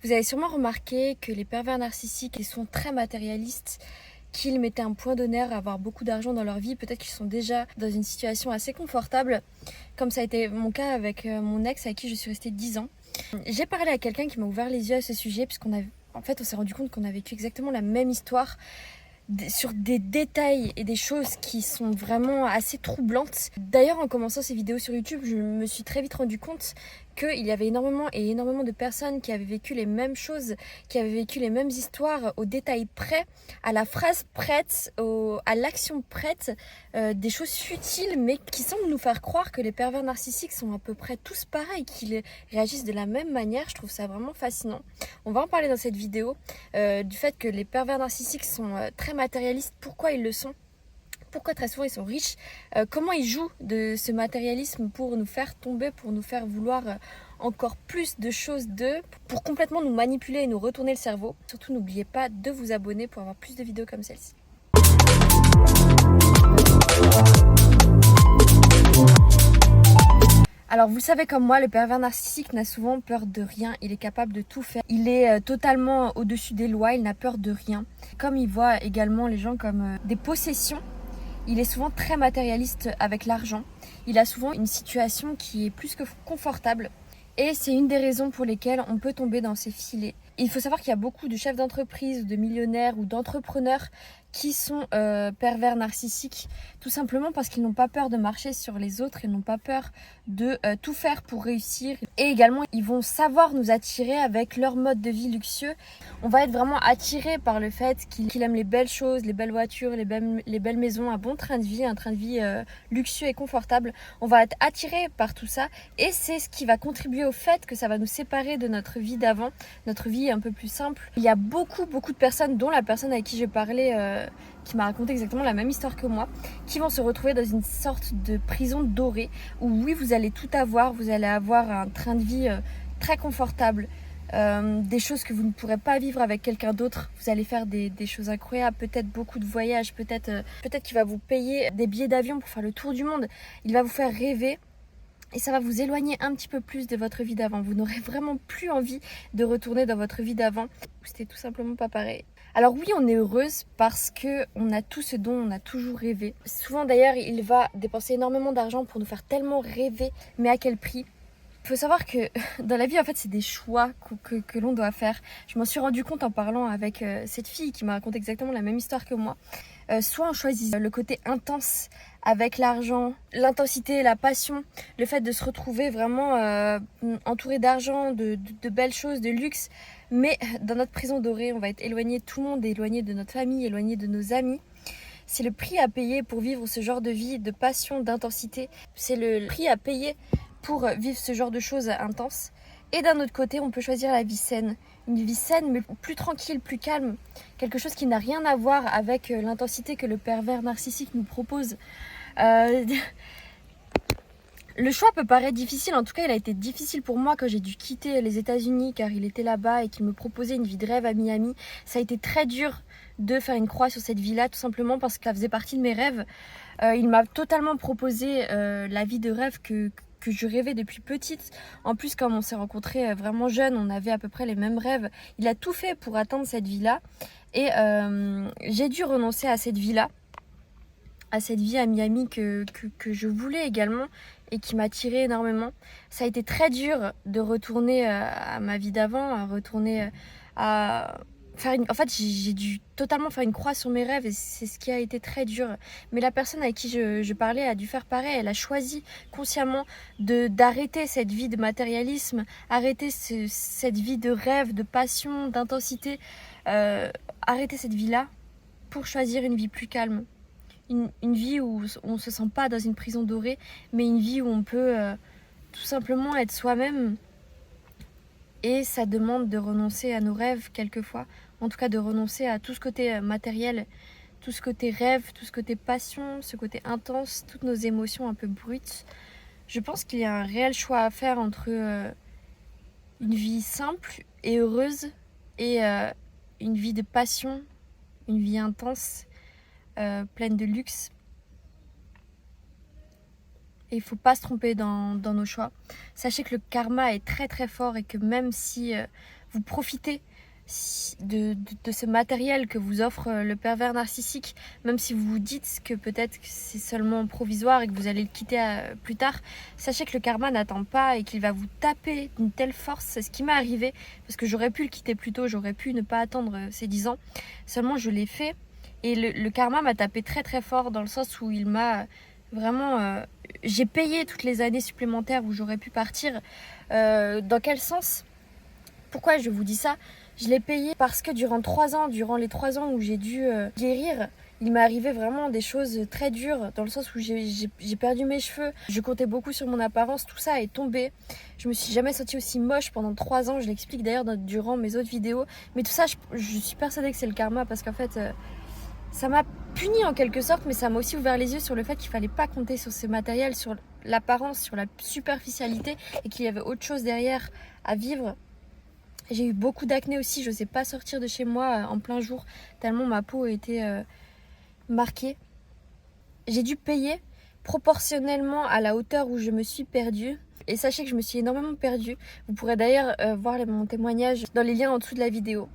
Vous avez sûrement remarqué que les pervers narcissiques ils sont très matérialistes, qu'ils mettaient un point d'honneur à avoir beaucoup d'argent dans leur vie. Peut-être qu'ils sont déjà dans une situation assez confortable, comme ça a été mon cas avec mon ex avec qui je suis restée 10 ans. J'ai parlé à quelqu'un qui m'a ouvert les yeux à ce sujet, on s'est rendu compte qu'on a vécu exactement la même histoire, sur des détails et des choses qui sont vraiment assez troublantes. D'ailleurs, en commençant ces vidéos sur YouTube, je me suis très vite rendu compte qu'il y avait énormément de personnes qui avaient vécu les mêmes choses, qui avaient vécu les mêmes histoires au détail près, à la phrase prête, à l'action prête, des choses futiles mais qui semblent nous faire croire que les pervers narcissiques sont à peu près tous pareils, qu'ils réagissent de la même manière. Je trouve ça vraiment fascinant. On va en parler dans cette vidéo, du fait que les pervers narcissiques sont très matérialistes, pourquoi ils le sont, pourquoi très souvent ils sont riches, comment ils jouent de ce matérialisme pour nous faire tomber, pour nous faire vouloir encore plus de choses d'eux, pour complètement nous manipuler et nous retourner le cerveau. Surtout n'oubliez pas de vous abonner pour avoir plus de vidéos comme celle-ci. Alors vous le savez comme moi, le pervers narcissique n'a souvent peur de rien, il est capable de tout faire. Il est totalement au-dessus des lois, il n'a peur de rien. Comme il voit également les gens comme des possessions, il est souvent très matérialiste avec l'argent. Il a souvent une situation qui est plus que confortable. Et c'est une des raisons pour lesquelles on peut tomber dans ces filets. Il faut savoir qu'il y a beaucoup de chefs d'entreprise, de millionnaires ou d'entrepreneurs qui sont pervers narcissiques, tout simplement parce qu'ils n'ont pas peur de marcher sur les autres, ils n'ont pas peur de tout faire pour réussir. Et également, ils vont savoir nous attirer avec leur mode de vie luxueux. On va être vraiment attiré par le fait qu'il aime les belles choses, les belles voitures, les belles maisons, un bon train de vie, un train de vie luxueux et confortable. On va être attiré par tout ça et c'est ce qui va contribuer au fait que ça va nous séparer de notre vie d'avant, notre vie un peu plus simple. Il y a beaucoup de personnes, dont la personne avec qui je parlais, qui m'a raconté exactement la même histoire que moi, qui vont se retrouver dans une sorte de prison dorée où oui, vous allez tout avoir, vous allez avoir un train de vie très confortable, des choses que vous ne pourrez pas vivre avec quelqu'un d'autre. Vous allez faire des choses incroyables, peut-être beaucoup de voyages, peut-être qu'il va vous payer des billets d'avion pour faire le tour du monde. Il va vous faire rêver. Et ça va vous éloigner un petit peu plus de votre vie d'avant. Vous n'aurez vraiment plus envie de retourner dans votre vie d'avant. C'était tout simplement pas pareil. Alors oui, on est heureuse parce qu'on a tout ce dont on a toujours rêvé. Souvent d'ailleurs, il va dépenser énormément d'argent pour nous faire tellement rêver. Mais à quel prix ? Il faut savoir que dans la vie, en fait, c'est des choix que l'on doit faire. Je m'en suis rendu compte en parlant avec cette fille qui m'a raconté exactement la même histoire que moi. Soit on choisit le côté intense avec l'argent, l'intensité, la passion, le fait de se retrouver vraiment entouré d'argent, de belles choses, de luxe. Mais dans notre prison dorée, on va être éloigné de tout le monde, éloigné de notre famille, éloigné de nos amis. C'est le prix à payer pour vivre ce genre de vie, de passion, d'intensité. C'est le prix à payer pour vivre ce genre de choses intenses. Et d'un autre côté, on peut choisir la vie saine. Une vie saine, mais plus tranquille, plus calme. Quelque chose qui n'a rien à voir avec l'intensité que le pervers narcissique nous propose. Le choix peut paraître difficile, en tout cas il a été difficile pour moi quand j'ai dû quitter les États-Unis car il était là-bas et qu'il me proposait une vie de rêve à Miami. Ça a été très dur de faire une croix sur cette vie-là, tout simplement parce que ça faisait partie de mes rêves. Il m'a totalement proposé la vie de rêve que je rêvais depuis petite. En plus, comme on s'est rencontrés vraiment jeunes, on avait à peu près les mêmes rêves. Il a tout fait pour atteindre cette vie-là et j'ai dû renoncer à cette vie-là, à cette vie à Miami que je voulais également et qui m'attirait énormément. Ça a été très dur de retourner à ma vie d'avant, à retourner à faire En fait, j'ai dû totalement faire une croix sur mes rêves et c'est ce qui a été très dur. Mais la personne avec qui je parlais a dû faire pareil. Elle a choisi consciemment d'arrêter cette vie de matérialisme, arrêter cette vie de rêve, de passion, d'intensité, arrêter cette vie-là pour choisir une vie plus calme. Une vie où on ne se sent pas dans une prison dorée, mais une vie où on peut tout simplement être soi-même. Et ça demande de renoncer à nos rêves quelquefois, en tout cas de renoncer à tout ce côté matériel, tout ce côté rêve, tout ce côté passion, ce côté intense, toutes nos émotions un peu brutes. Je pense qu'il y a un réel choix à faire entre une vie simple et heureuse et une vie de passion, une vie intense, pleine de luxe. Et il ne faut pas se tromper dans nos choix. Sachez que le karma est très très fort et que même si vous profitez de ce matériel que vous offre le pervers narcissique, même si vous vous dites que peut-être que c'est seulement provisoire et que vous allez le quitter plus tard, sachez que le karma n'attend pas et qu'il va vous taper d'une telle force. C'est ce qui m'est arrivé, parce que j'aurais pu le quitter plus tôt, j'aurais pu ne pas attendre ces 10 ans, seulement je l'ai fait, et le karma m'a tapé très très fort, dans le sens où il m'a vraiment... j'ai payé toutes les années supplémentaires où j'aurais pu partir. Dans quel sens? Pourquoi je vous dis ça? Je l'ai payé parce que durant les 3 ans où j'ai dû guérir, il m'est arrivé vraiment des choses très dures, dans le sens où j'ai perdu mes cheveux, je comptais beaucoup sur mon apparence, tout ça est tombé. Je me suis jamais sentie aussi moche pendant 3 ans, je l'explique d'ailleurs durant mes autres vidéos. Mais tout ça, je suis persuadée que c'est le karma, parce qu'en fait, ça m'a puni en quelque sorte, mais ça m'a aussi ouvert les yeux sur le fait qu'il fallait pas compter sur ce matériel, sur l'apparence, sur la superficialité, et qu'il y avait autre chose derrière à vivre. J'ai eu beaucoup d'acné aussi, je n'osais pas sortir de chez moi en plein jour, tellement ma peau était marquée. J'ai dû payer proportionnellement à la hauteur où je me suis perdue. Et sachez que je me suis énormément perdue. Vous pourrez d'ailleurs voir mon témoignage dans les liens en dessous de la vidéo.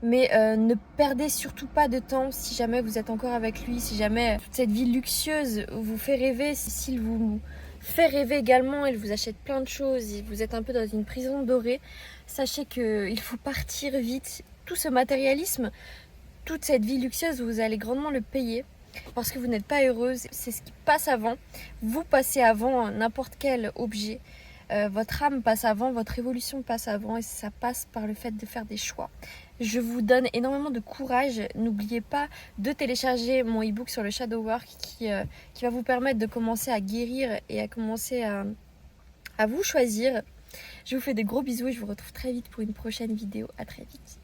Mais ne perdez surtout pas de temps si jamais vous êtes encore avec lui, si jamais toute cette vie luxueuse vous fait rêver, s'il vous fait rêver également, il vous achète plein de choses, vous êtes un peu dans une prison dorée, sachez qu'il faut partir vite. Tout ce matérialisme, toute cette vie luxueuse, vous allez grandement le payer parce que vous n'êtes pas heureuse. C'est ce qui passe avant. Vous passez avant n'importe quel objet. Votre âme passe avant, votre évolution passe avant, et ça passe par le fait de faire des choix. Je vous donne énormément de courage. N'oubliez pas de télécharger mon e-book sur le shadow work qui va vous permettre de commencer à guérir et à commencer à vous choisir. Je vous fais de gros bisous et je vous retrouve très vite pour une prochaine vidéo. À très vite.